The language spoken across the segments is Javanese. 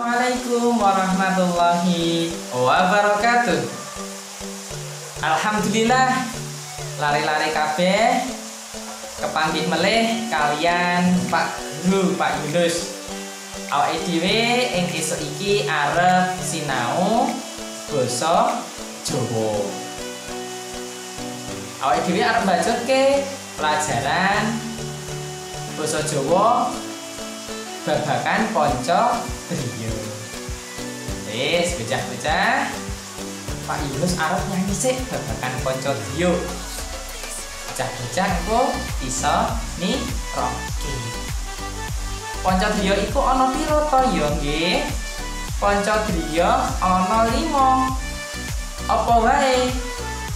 Assalamualaikum warahmatullahi wabarakatuh. Alhamdulillah lari-lari kabeh kepanggih melih kalian Pak Guru, Pak Yunus. Awake dhewe ing esuk iki arep sinau basa Jawa. Awake dhewe arep mbacutke pelajaran basa Jawa babakan Panca Driya. Wis bocah-bocah, Pak Yunus arep nyanyi sik babakan Panca Driya. Bocah-bocah engko iso nirokke. Panca Driya iku ana pira to ya nggih? Panca Driya ana 5. Apa wae?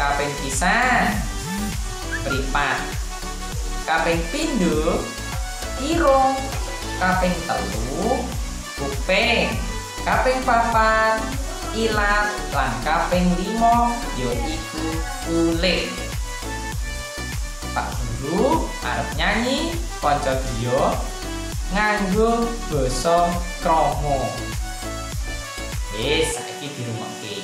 Kaping pisan mripat. Kaping pindho irung. Kaping telu kuping, kaping papat ilat, lan kaping 5 yaiku kulit. Pak Guru arep nyanyi Panca Driya nganggo basa krama. Wis saiki dirungokke.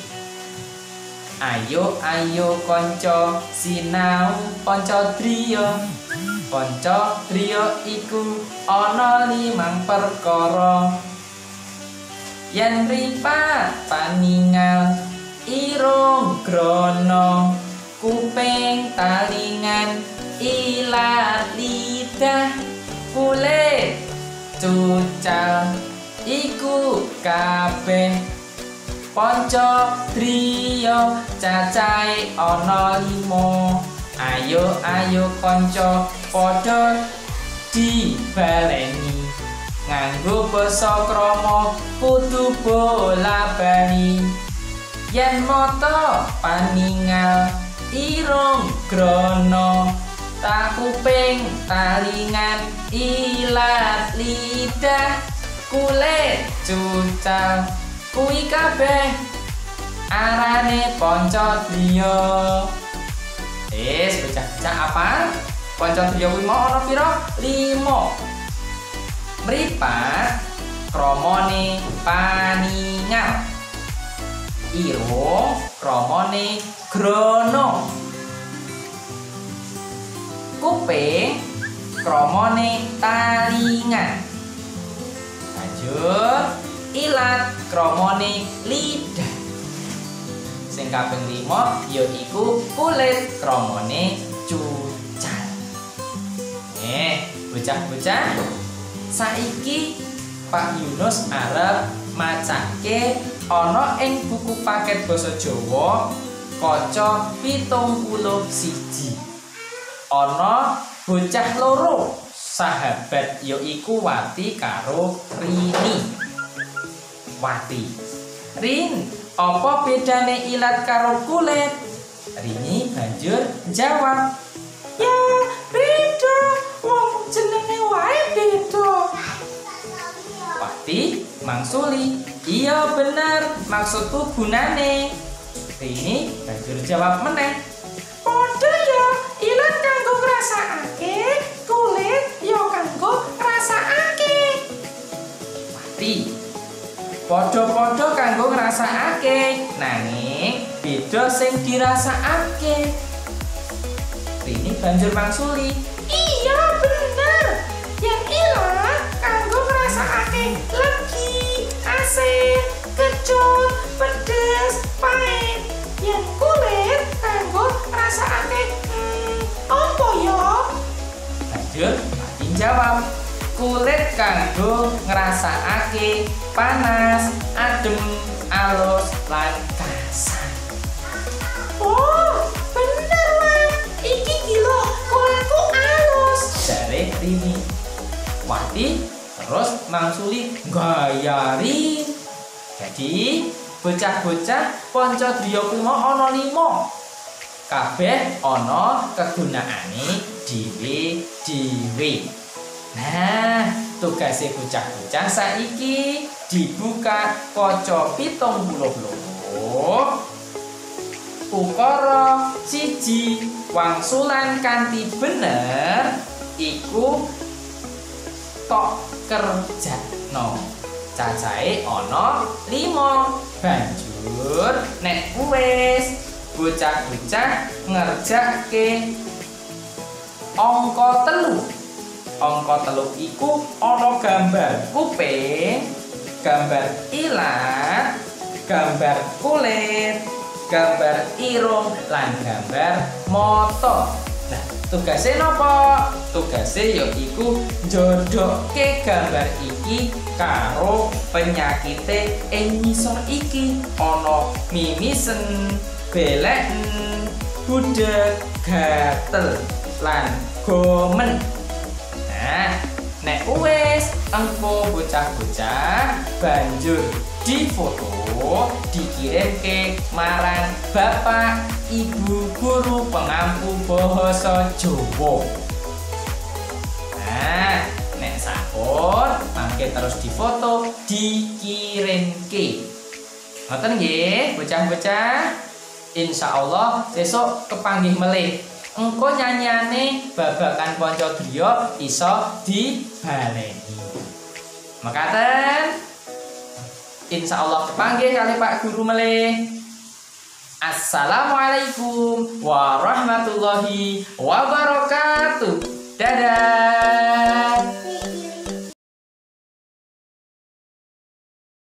Ayo ayo kanca sinau Panca Driya. Panca Driya iku ana 5 perkara. Yen mripat paningal, irung grana, kuping talingan, ilat lidah, kulit cucal, iku kabeh Panca Driya cacahe ana 5. Ayo ayo kanca padha dibaleni nganggo basa krama kudu bola-bali. Yen mata paningal, irung grana, tak kuping talingan, ilat lidah, kulit cucal, kuwi kabeh arane Panca Driya. Bocah-bocah apa? Panca Driya kuwi mau ana pira? 5. Mripat kramane paningal. Irung kramane grana. Kuping kramane talingan. Lanjut, ilat kramane lidah. Sing kaping 5 yaiku kulit kramane cucal. Bocah-bocah, saiki Pak Yunus arep macake ana ing buku paket basa Jawa kaca 71. Ana bocah loro sahabat yaiku Wati karo Rini. Wati, Rin, apa bedane ilat karo kulit? Rini banjur jawab, ya beda, wong jenenge wae beda. Wati mangsuli, iya bener, maksudku gunane. Rini banjur jawab meneh, padha ya, ilat kanggo ngrasakake, kulit ya kanggo ngrasakake. Wati, padha-padha kanggo ngrasakake, nanging beda sing dirasakake. Rini banjur mangsuli, iya bener, yang ilat kanggo ngrasakake legi, asin, kecut, pedes, pahit. Yang kulit kanggo ngrasakake apa ya? Banjur Wati jawab, kulit kanggo ngrasakake panas, adem, alus, lan kasar. Oh, bener lah. Iki gila, kulitku alus, jare Rini. Wati terus mangsuli gayarin. Jadi bocah-bocah Panca Driya kuwi ana 5. Kabeh ana kegunaane dhewe-dhewe. Nah, tugase bocah-bocah saiki dibuka kaca 72. Ukara 1 wangsulan kanthi bener iku tok kerjano. Cacahe ana 5. Banjur nek wis bocah-bocah ngerjakke angka 3. Angka 3 iku ana gambar kuping, gambar ilat, gambar kulit, gambar irung lan gambar mata. Nah, tugasnya napa? Tugasnya yaiku njodokke gambar iki karo penyakite ing ngisor iki. Ana mimisen, beleken, budek, gatel lan gomen. Nah, nek wis engko bocah-bocah banjur difoto, dikirimke marang bapak ibu guru pengampu basa Jawa. Nah, nek sampun mangke terus difoto, dikirimke. Ngoten nggih, bocah-bocah. Insyaallah sesuk kepanggih melih. Engko nyanyane babakan Pancadriya iso dibaleni. Mekaten. Insyaallah kepanggih kali Pak Guru melih. Assalamualaikum warahmatullahi wabarakatuh. Dadah.